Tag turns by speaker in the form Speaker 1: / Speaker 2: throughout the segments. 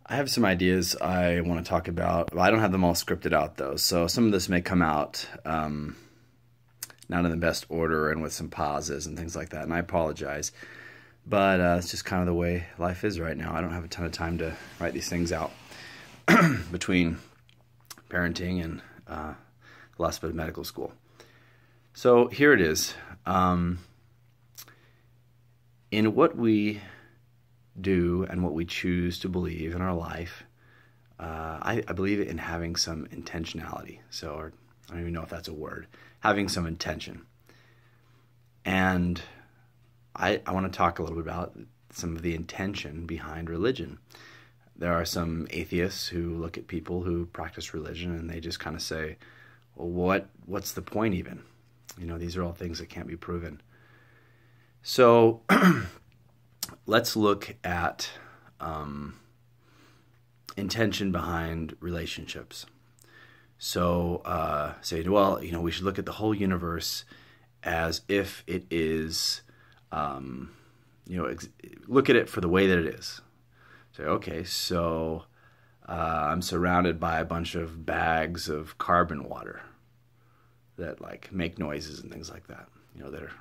Speaker 1: I have some ideas I want to talk about. Well, I don't have them all scripted out though, so some of this may come out not in the best order and with some pauses and things like that, and I apologize. But it's just kind of the way life is right now. I don't have a ton of time to write these things out between parenting and the last bit of medical school. So here it is. In what we do and what we choose to believe in our life, I believe in having some intentionality. So, or I don't even know if that's a word, having some intention. And I want to talk a little bit about some of the intention behind religion. There are some atheists who look at people who practice religion and they just kind of say, well, what's the point even? You know, these are all things that can't be proven. So let's look at intention behind relationships. So say, well, you know, we should look at the whole universe as if it is, look at it for the way that it is. Say, okay, so I'm surrounded by a bunch of bags of carbon water that like make noises and things like that. You know, that are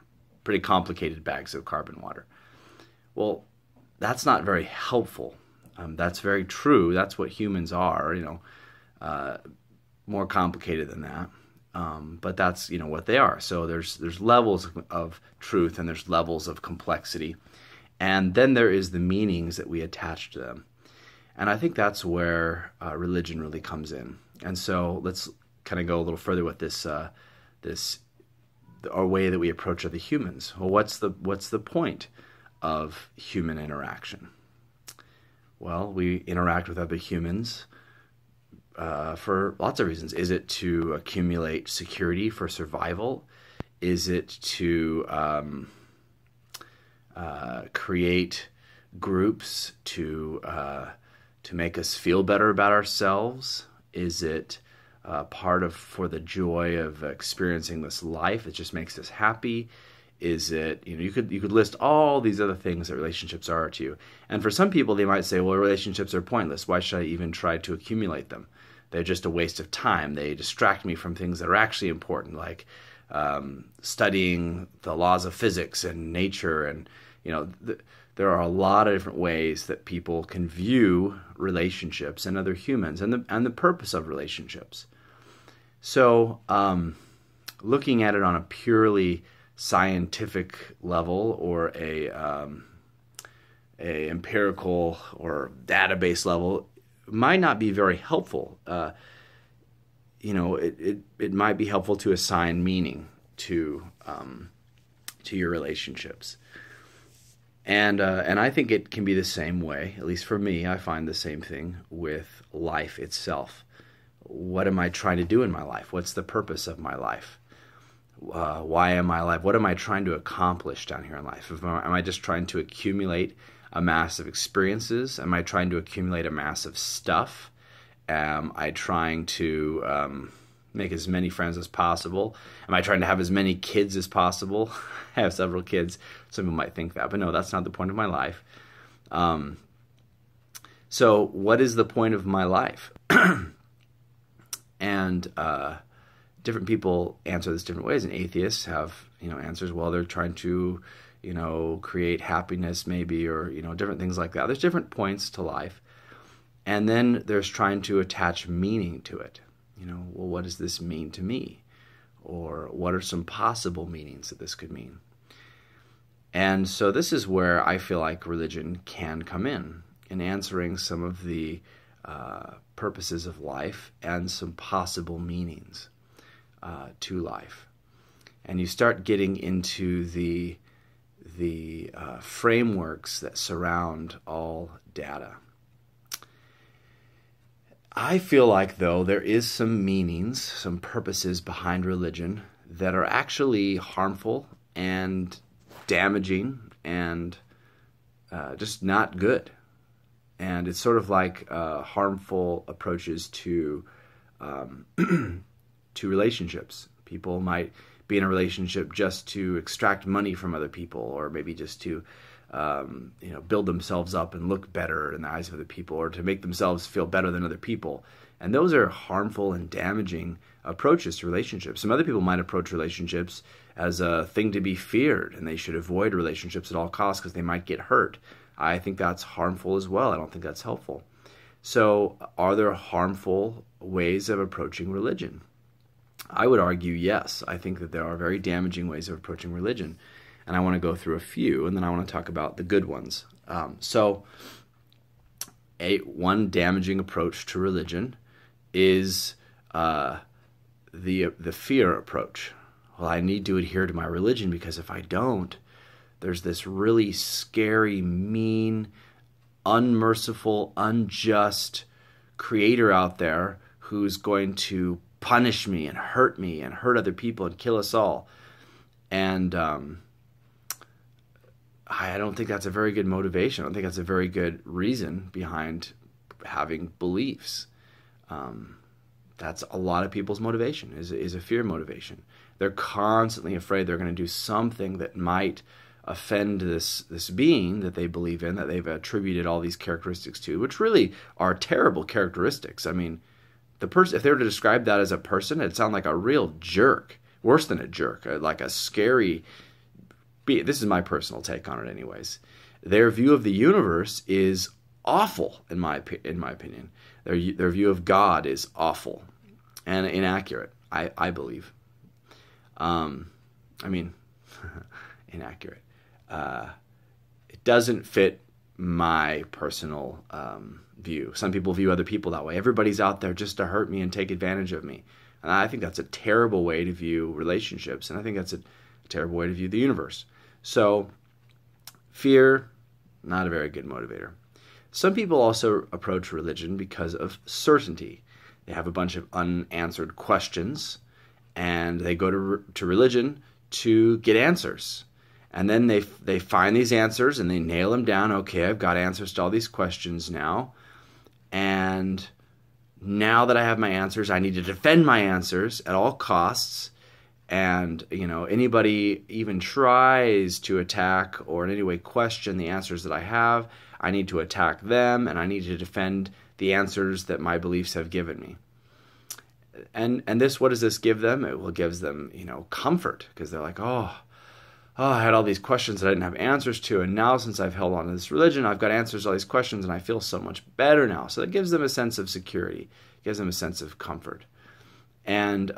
Speaker 1: pretty complicated bags of carbon water. Well, that's not very helpful. That's very true. That's what humans are, more complicated than that. But that's, what they are. So there's levels of truth and there's levels of complexity. And then there is the meanings that we attach to them. And I think that's where religion really comes in. And so let's kind of go a little further with this our way that we approach other humans. Well, what's the point of human interaction? Well, we interact with other humans for lots of reasons. Is it to accumulate security for survival? Is it to create groups to make us feel better about ourselves? Is it for the joy of experiencing this life? It just makes us happy. Is it, you could list all these other things that relationships are to you. And for some people, they might say, well, relationships are pointless. Why should I even try to accumulate them? They're just a waste of time. They distract me from things that are actually important, like studying the laws of physics and nature. And, there are a lot of different ways that people can view relationships and other humans and the purpose of relationships. So looking at it on a purely scientific level or a empirical or database level might not be very helpful. It might be helpful to assign meaning to your relationships. And I think it can be the same way, at least for me. I find the same thing with life itself. What am I trying to do in my life? What's the purpose of my life? Why am I alive? What am I trying to accomplish down here in life? Am I just trying to accumulate a mass of experiences? Am I trying to accumulate a mass of stuff? Am I trying to make as many friends as possible? Am I trying to have as many kids as possible? I have several kids. Some people might think that, but no, that's not the point of my life. So what is the point of my life? And different people answer this different ways, and atheists have, answers. Well, they're trying to, create happiness maybe, or, different things like that. There's different points to life. And then there's trying to attach meaning to it. Well, what does this mean to me? Or what are some possible meanings that this could mean? And so this is where I feel like religion can come in answering some of the purposes of life and some possible meanings to life. And you start getting into the frameworks that surround all data. I feel like, though, there is some meanings, some purposes behind religion that are actually harmful and damaging and just not good. And it's sort of like harmful approaches to relationships. People might be in a relationship just to extract money from other people, or maybe just to build themselves up and look better in the eyes of other people, or to make themselves feel better than other people. And those are harmful and damaging approaches to relationships. Some other people might approach relationships as a thing to be feared, and they should avoid relationships at all costs because they might get hurt. I think that's harmful as well. I don't think that's helpful. So are there harmful ways of approaching religion? I would argue yes. I think that there are very damaging ways of approaching religion. And I want to go through a few, and then I want to talk about the good ones. One damaging approach to religion is the fear approach. Well, I need to adhere to my religion because if I don't, there's this really scary, mean, unmerciful, unjust creator out there who's going to punish me and hurt other people and kill us all. And I don't think that's a very good motivation. I don't think that's a very good reason behind having beliefs. That's a lot of people's motivation, is a fear motivation. They're constantly afraid they're going to do something that might offend this being that they believe in, that they've attributed all these characteristics to, which really are terrible characteristics. I mean, if they were to describe that as a person, it'd sound like a real jerk, worse than a jerk, like a scary. This is my personal take on it, anyways. Their view of the universe is awful, in my opinion. Their view of God is awful and inaccurate. I believe. Inaccurate. It doesn't fit my personal view. Some people view other people that way. Everybody's out there just to hurt me and take advantage of me. And I think that's a terrible way to view relationships. And I think that's a terrible way to view the universe. So fear, not a very good motivator. Some people also approach religion because of certainty. They have a bunch of unanswered questions, and they go to religion to get answers. And then they find these answers and they nail them down. Okay, I've got answers to all these questions now. And now that I have my answers, I need to defend my answers at all costs. And, anybody even tries to attack or in any way question the answers that I have, I need to attack them, and I need to defend the answers that my beliefs have given me. And this, what does this give them? It gives them, comfort, because they're like, oh, I had all these questions that I didn't have answers to, and now since I've held on to this religion, I've got answers to all these questions, and I feel so much better now. So that gives them a sense of security, gives them a sense of comfort, and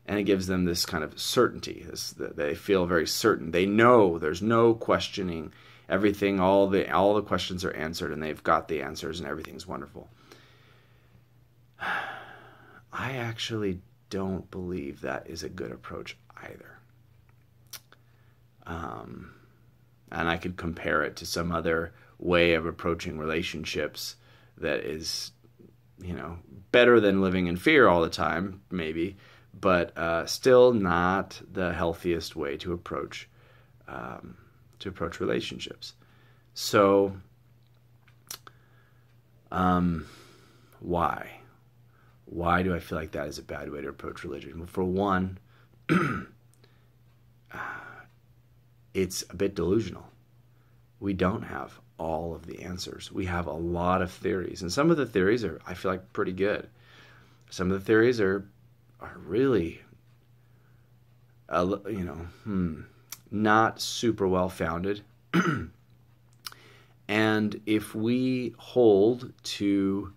Speaker 1: it gives them this kind of certainty. They feel very certain. They know there's no questioning everything. All the questions are answered, and they've got the answers, and everything's wonderful. I actually don't believe that is a good approach either. And I could compare it to some other way of approaching relationships that is, better than living in fear all the time, maybe, but still not the healthiest way to approach relationships. So, why? Why do I feel like that is a bad way to approach religion? Well, for one, it's a bit delusional. We don't have all of the answers. We have a lot of theories, and some of the theories are, I feel like, pretty good. Some of the theories are really, not super well founded. And if we hold to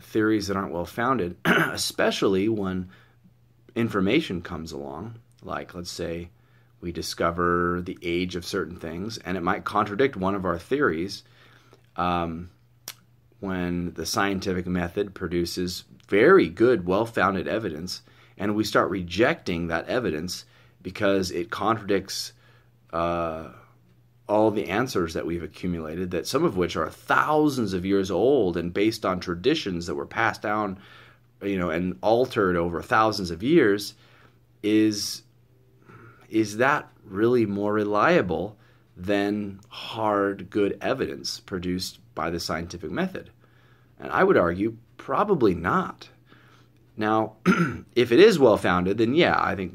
Speaker 1: theories that aren't well founded, especially when information comes along, like let's say we discover the age of certain things, and it might contradict one of our theories, when the scientific method produces very good, well-founded evidence, and we start rejecting that evidence because it contradicts all the answers that we've accumulated, that some of which are thousands of years old and based on traditions that were passed down, and altered over thousands of years, is that really more reliable than hard, good evidence produced by the scientific method? And I would argue probably not. Now, if it is well-founded, then yeah, I think,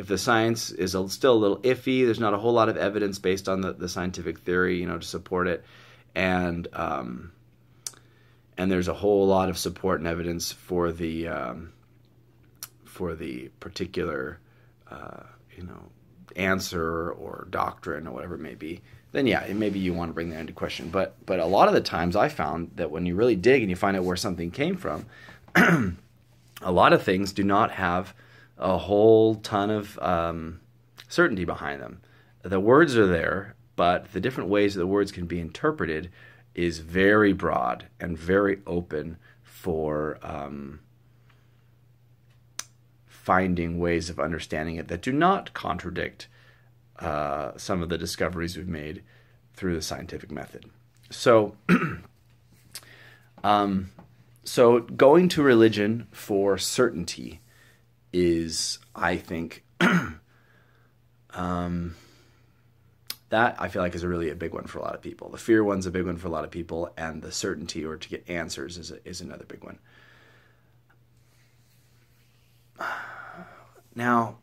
Speaker 1: if the science is still a little iffy, there's not a whole lot of evidence based on the scientific theory, to support it, and there's a whole lot of support and evidence for the particular answer or doctrine or whatever it may be, then yeah, maybe you want to bring that into question. But a lot of the times I found that when you really dig and you find out where something came from, a lot of things do not have a whole ton of certainty behind them. The words are there, but the different ways that the words can be interpreted is very broad and very open for finding ways of understanding it that do not contradict some of the discoveries we've made through the scientific method. So, so going to religion for certainty is, I think, that I feel like is really a big one for a lot of people. The fear one's a big one for a lot of people, and the certainty or to get answers is another big one. Now,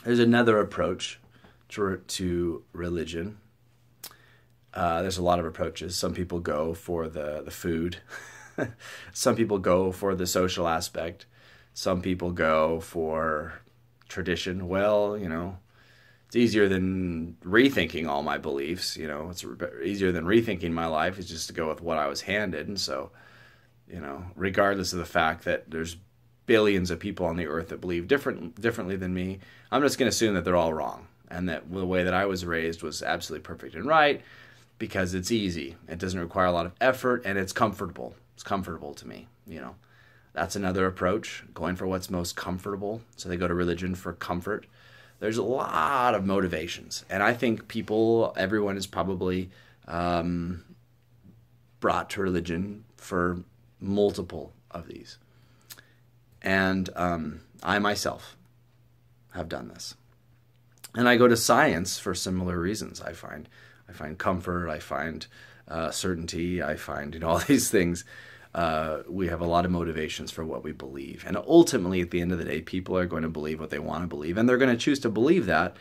Speaker 1: there's another approach to religion. There's a lot of approaches. Some people go for the food. Some people go for the social aspect. Some people go for tradition. Well, it's easier than rethinking all my beliefs. It's easier than rethinking my life is just to go with what I was handed. And so, regardless of the fact that there's billions of people on the earth that believe differently than me, I'm just going to assume that they're all wrong and that the way that I was raised was absolutely perfect and right because it's easy. It doesn't require a lot of effort and it's comfortable. It's comfortable to me, That's another approach, going for what's most comfortable. So they go to religion for comfort. There's a lot of motivations. And I think everyone is probably brought to religion for multiple of these. And I myself have done this. And I go to science for similar reasons. I find comfort, I find certainty, I find all these things. We have a lot of motivations for what we believe. And ultimately, at the end of the day, people are going to believe what they want to believe. And they're going to choose to believe that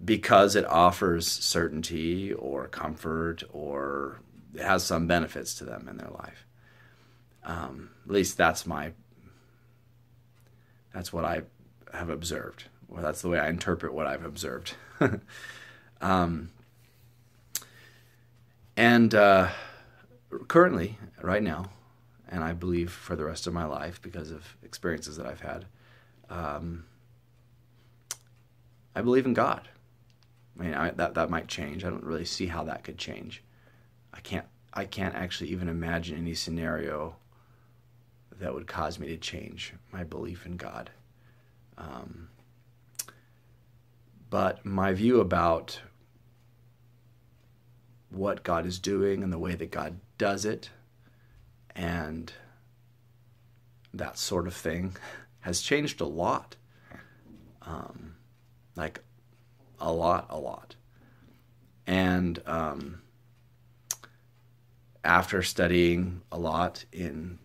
Speaker 1: because it offers certainty or comfort or it has some benefits to them in their life. At least that's what I have observed. Well, that's the way I interpret what I've observed. Currently, right now, and I believe for the rest of my life because of experiences that I've had, I believe in God. I mean, that might change. I don't really see how that could change. I can't actually even imagine any scenario that would cause me to change my belief in God. But my view about what God is doing and the way that God does it and that sort of thing has changed a lot. Like a lot. And after studying a lot in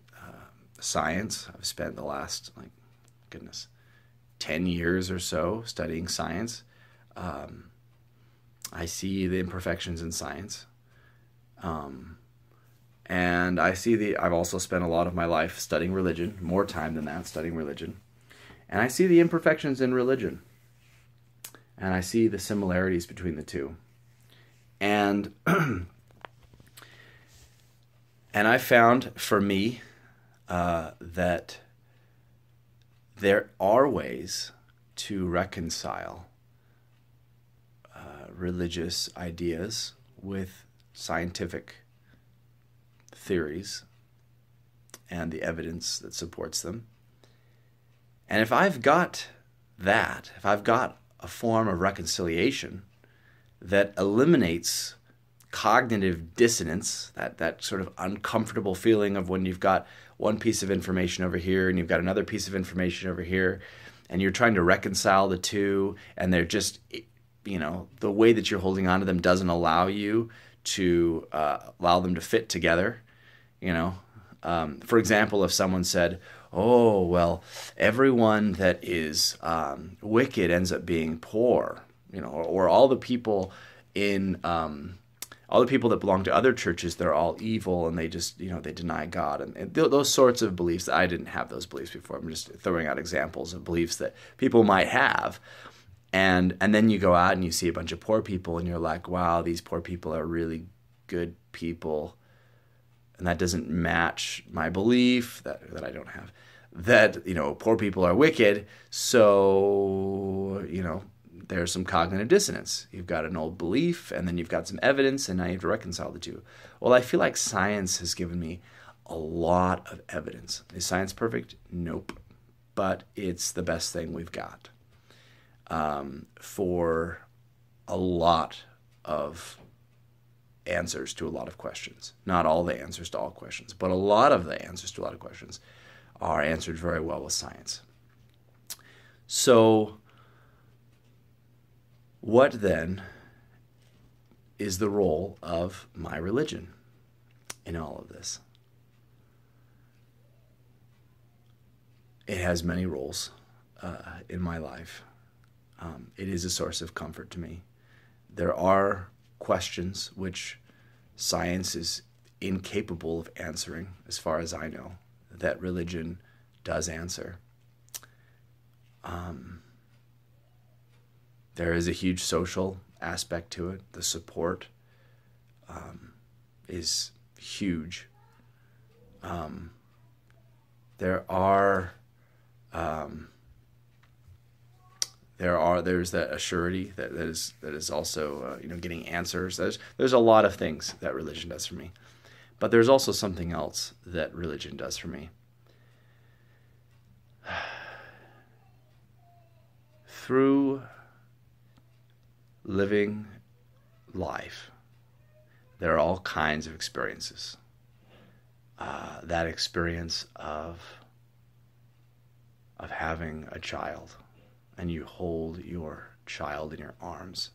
Speaker 1: science, I've spent the last 10 years or so studying science. I see the imperfections in science. And I've also spent a lot of my life studying religion, more time than that, studying religion. And I see the imperfections in religion. And I see the similarities between the two. And I found for me that there are ways to reconcile religious ideas with scientific theories and the evidence that supports them. And if I've got a form of reconciliation that eliminates cognitive dissonance, that sort of uncomfortable feeling of when you've got one piece of information over here and you've got another piece of information over here, and you're trying to reconcile the two, and they're just, the way that you're holding on to them doesn't allow you to allow them to fit together. For example, if someone said, oh, well, everyone that is wicked ends up being poor, or all the people in all the people that belong to other churches, they're all evil and they just, they deny God. And those sorts of beliefs, I didn't have those beliefs before. I'm just throwing out examples of beliefs that people might have. And then you go out and you see a bunch of poor people and you're like, wow, these poor people are really good people. And that doesn't match my belief that I don't have, that, poor people are wicked. So, there's some cognitive dissonance. You've got an old belief, and then you've got some evidence, and now you have to reconcile the two. Well, I feel like science has given me a lot of evidence. Is science perfect? Nope. But it's the best thing we've got for a lot of answers to a lot of questions. Not all the answers to all questions, but a lot of the answers to a lot of questions are answered very well with science. So, what then is the role of my religion in all of this? It has many roles in my life. It is a source of comfort to me. There are questions which science is incapable of answering, as far as I know, that religion does answer. There is a huge social aspect to it. The support is huge. There's that assurity that is also getting answers. There's a lot of things that religion does for me, but there's also something else that religion does for me. Through living life, there are all kinds of experiences. That experience of having a child, and you hold your child in your arms.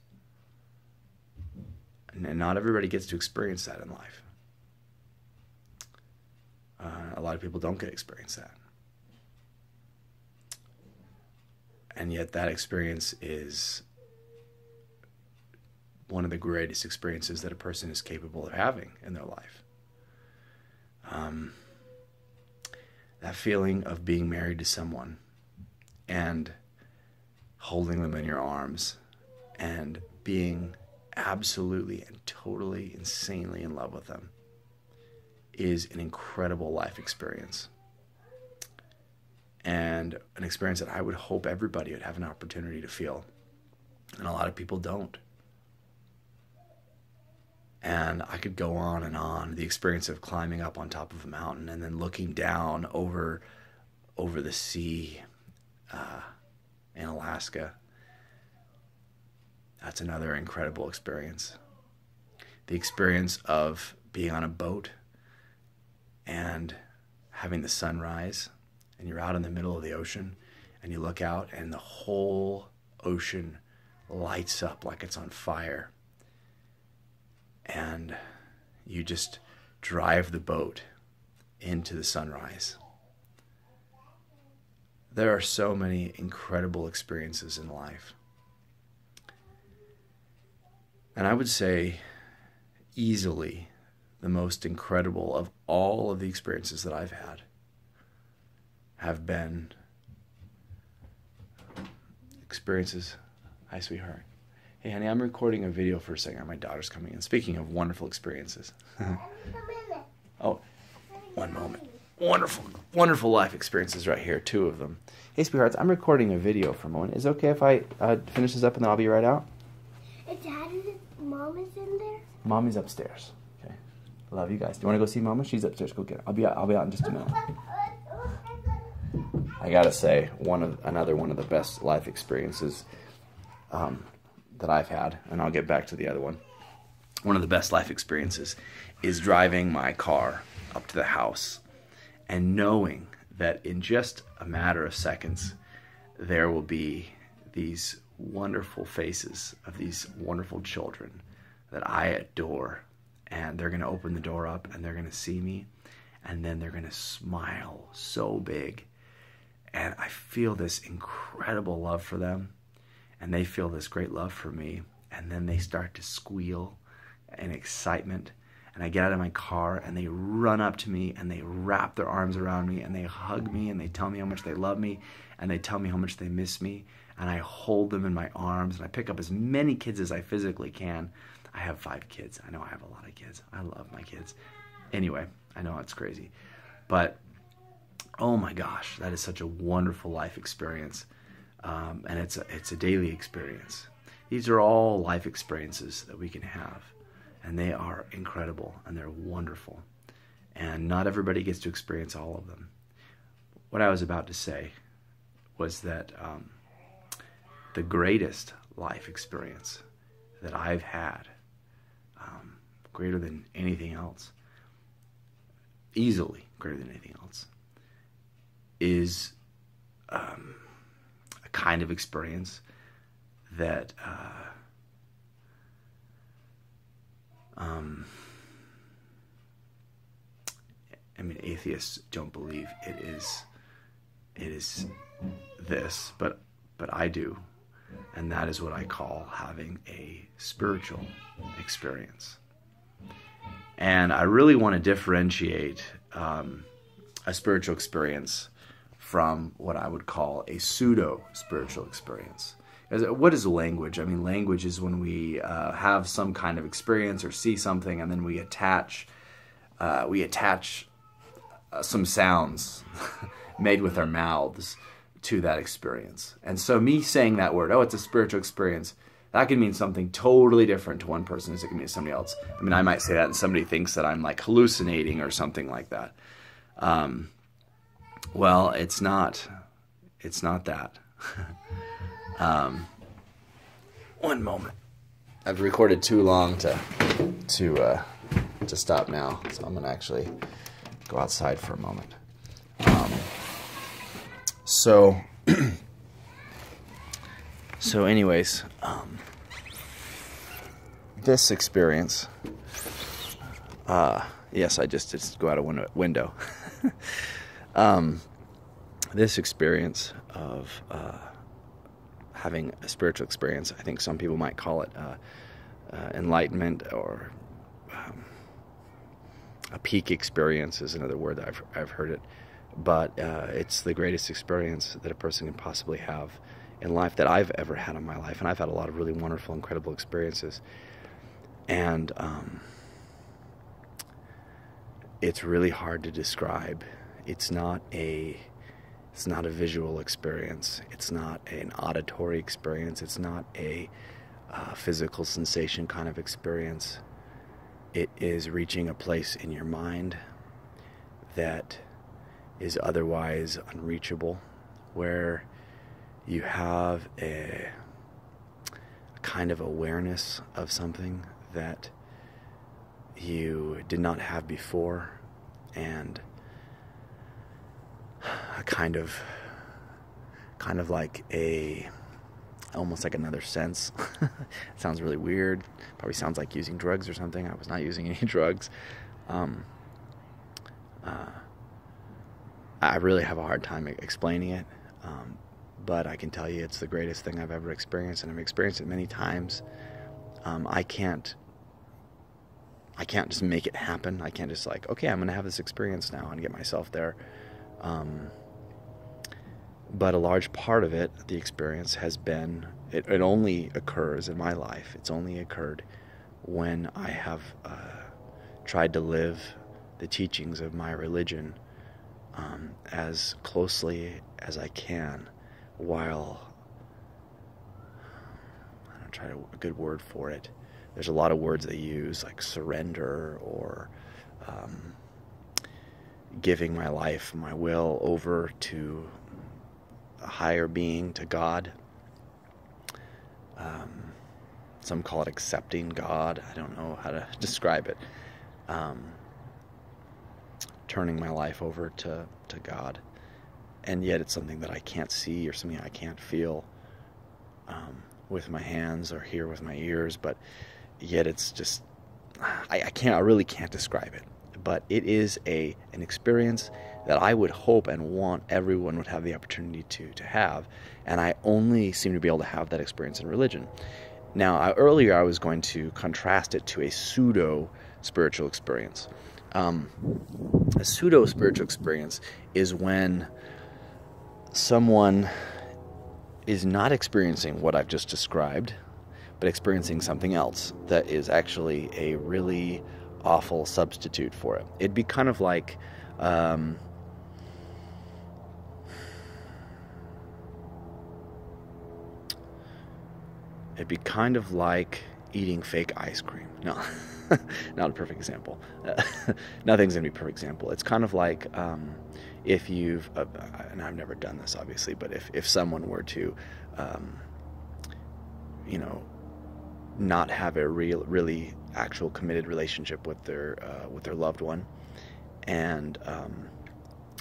Speaker 1: And not everybody gets to experience that in life. A lot of people don't get to experience that. And yet that experience is one of the greatest experiences that a person is capable of having in their life. That feeling of being married to someone and holding them in your arms and being absolutely and totally insanely in love with them is an incredible life experience. And an experience that I would hope everybody would have an opportunity to feel. And a lot of people don't. And I could go on and on. The experience of climbing up on top of a mountain and then looking down over the sea in Alaska. That's another incredible experience. The experience of being on a boat and having the sunrise, and you're out in the middle of the ocean, and you look out, and the whole ocean lights up like it's on fire. And you just drive the boat into the sunrise. There are so many incredible experiences in life. And I would say easily the most incredible of all of the experiences that I've had have been experiences. Hi, sweetheart. Hey, honey, I'm recording a video for a second. My daughter's coming in. Speaking of wonderful experiences. Oh, one moment. Wonderful life experiences right here. 2 of them. Hey, sweethearts, I'm recording a video for a moment. Is it okay if I finish this up and then I'll be right out?
Speaker 2: Is Mom is in there?
Speaker 1: Mommy's upstairs. Okay. Love you guys. Do you want to go see Mama? She's upstairs. Go get her. I'll be out in just a minute. I gotta say, another one of the best life experiences that I've had, and I'll get back to the other one. One of the best life experiences is driving my car up to the house and knowing that in just a matter of seconds there will be these wonderful faces of these wonderful children that I adore, and they're going to open the door up and they're going to see me, and then they're going to smile so big. And I feel this incredible love for them, and they feel this great love for me. And then they start to squeal in excitement. And I get out of my car, and they run up to me, and they wrap their arms around me, and they hug me, and they tell me how much they love me, and they tell me how much they miss me. And I hold them in my arms, and I pick up as many kids as I physically can. I have 5 kids. I know I have a lot of kids. I love my kids. Anyway, I know it's crazy. But, oh my gosh, that is such a wonderful life experience. And it's a daily experience. These are all life experiences that we can have. And they are incredible, and they're wonderful. And not everybody gets to experience all of them. What I was about to say was that the greatest life experience that I've had, greater than anything else, easily greater than anything else, is a kind of experience that I mean, atheists don't believe it is this, but I do, and that is what I call having a spiritual experience. And I really want to differentiate a spiritual experience from what I would call a pseudo-spiritual experience. What is language? I mean, language is when we have some kind of experience or see something, and then we attach some sounds made with our mouths to that experience. And so me saying that word, oh, it's a spiritual experience, that can mean something totally different to one person as it can mean to somebody else. I mean, I might say that and somebody thinks that I'm like hallucinating or something like that. Well, it's not that. One moment. I've recorded too long to stop now, so I'm gonna actually go outside for a moment. So anyways, this experience, yes, I just go out a window. This experience of having a spiritual experience, I think some people might call it enlightenment, or a peak experience is another word that I've heard it. But it's the greatest experience that a person can possibly have in life that I've ever had in my life. And I've had a lot of really wonderful, incredible experiences. And it's really hard to describe. It's not a visual experience. It's not an auditory experience. It's not a physical sensation kind of experience. It is reaching a place in your mind that is otherwise unreachable, where you have a kind of awareness of something that you did not have before, and a kind of like almost like another sense. It sounds really weird. Probably sounds like using drugs or something. I was not using any drugs. I really have a hard time explaining it, but I can tell you it's the greatest thing I've ever experienced, and I've experienced it many times. I can't just make it happen. I can't just like, okay, I'm going to have this experience now and get myself there. But a large part of it, the experience, has been, it only occurs in my life. It's only occurred when I have tried to live the teachings of my religion as closely as I can, while, I don't try a good word for it. There's a lot of words they use, like surrender, or giving my life, my will over to a higher being, to God. Some call it accepting God. I don't know how to describe it. Turning my life over to God. And yet it's something that I can't see, or something I can't feel with my hands or hear with my ears, but yet it's just, I really can't describe it. but it is an experience that I would hope and want everyone would have the opportunity to have, and I only seem to be able to have that experience in religion. Now, earlier I was going to contrast it to a pseudo-spiritual experience. A pseudo-spiritual experience is when someone is not experiencing what I've just described, but experiencing something else that is actually a really awful substitute for it. It'd be kind of like eating fake ice cream. No, not a perfect example. Nothing's going to be a perfect example. It's kind of like if you've, and I've never done this obviously, but if someone were to, not have a really actual committed relationship with their loved one, and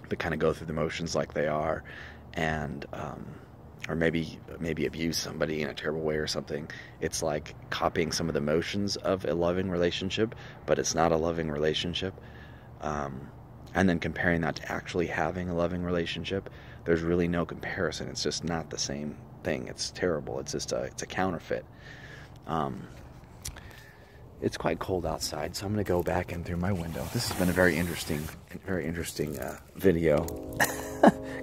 Speaker 1: but kind of go through the motions like they are, and or maybe abuse somebody in a terrible way or something. It's like copying some of the motions of a loving relationship, but it's not a loving relationship. And then comparing that to actually having a loving relationship, there's really no comparison. It's just not the same thing. It's terrible. It's just it's a counterfeit. It's quite cold outside, so I'm going to go back in through my window. This has been a very interesting video,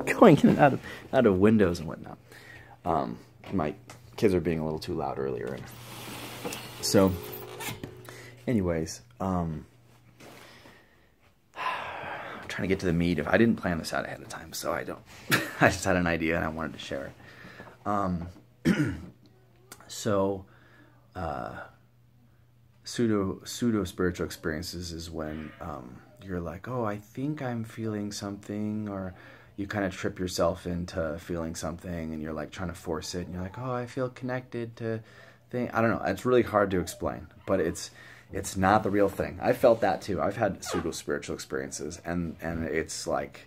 Speaker 1: going in and out of windows and whatnot. My kids are being a little too loud earlier, so anyways, I'm trying to get to the meat of. I didn't plan this out ahead of time, so I don't. I just had an idea and I wanted to share it. So, pseudo spiritual experiences is when you're like, oh, I think I'm feeling something, or you kind of trip yourself into feeling something, and you're like trying to force it, and you're like, oh, I feel connected to thing. I don't know. It's really hard to explain, but it's not the real thing. I felt that too. I've had pseudo spiritual experiences, and it's like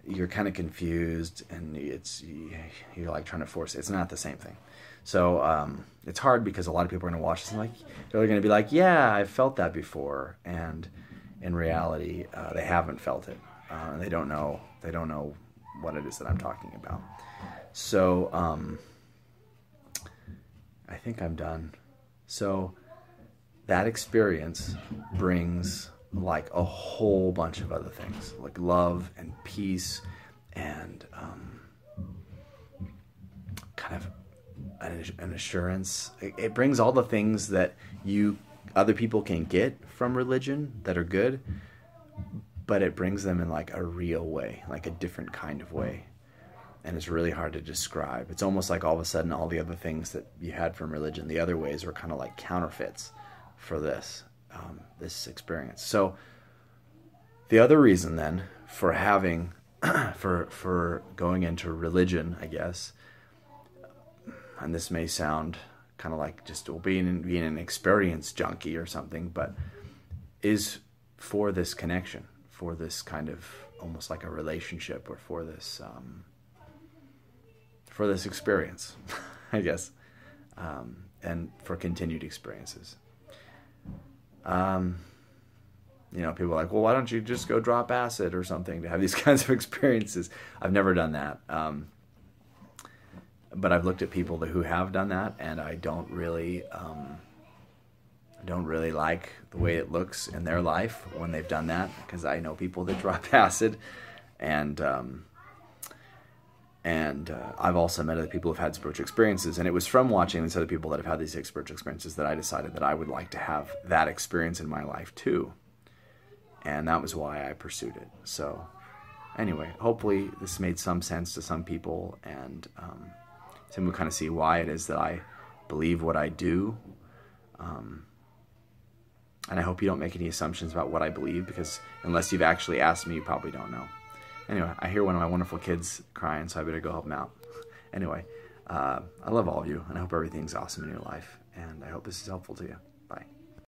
Speaker 1: you're kind of confused, and you're like trying to force it. It's not the same thing. So it's hard because a lot of people are going to watch this and they're going to be like, yeah, I've felt that before, and in reality, they haven't felt it. They don't know what it is that I'm talking about. So I think I'm done. So that experience brings like a whole bunch of other things, like love and peace and kind of an assurance. It brings all the things that other people can get from religion that are good, but it brings them in like a real way, like a different kind of way. And it's really hard to describe. It's almost like all of a sudden all the other things that you had from religion, the other ways, were kind of like counterfeits for this experience. So the other reason then for having, for going into religion, I guess, and this may sound kind of like just being an experience junkie or something, but is for this connection, for this kind of almost like a relationship, or for this experience, I guess, and for continued experiences. People are like, well, why don't you just go drop acid or something to have these kinds of experiences? I've never done that. But I've looked at people who have done that, and I don't really like the way it looks in their life when they've done that, because I know people that drop acid, and I've also met other people who've had spiritual experiences, and it was from watching these other people that have had these spiritual experiences that I decided that I would like to have that experience in my life too, and that was why I pursued it. So anyway, hopefully this made some sense to some people, and some will kind of see why it is that I believe what I do. And I hope you don't make any assumptions about what I believe, because unless you've actually asked me, you probably don't know. Anyway, I hear one of my wonderful kids crying, so I better go help them out. Anyway, I love all of you, and I hope everything's awesome in your life, and I hope this is helpful to you. Bye.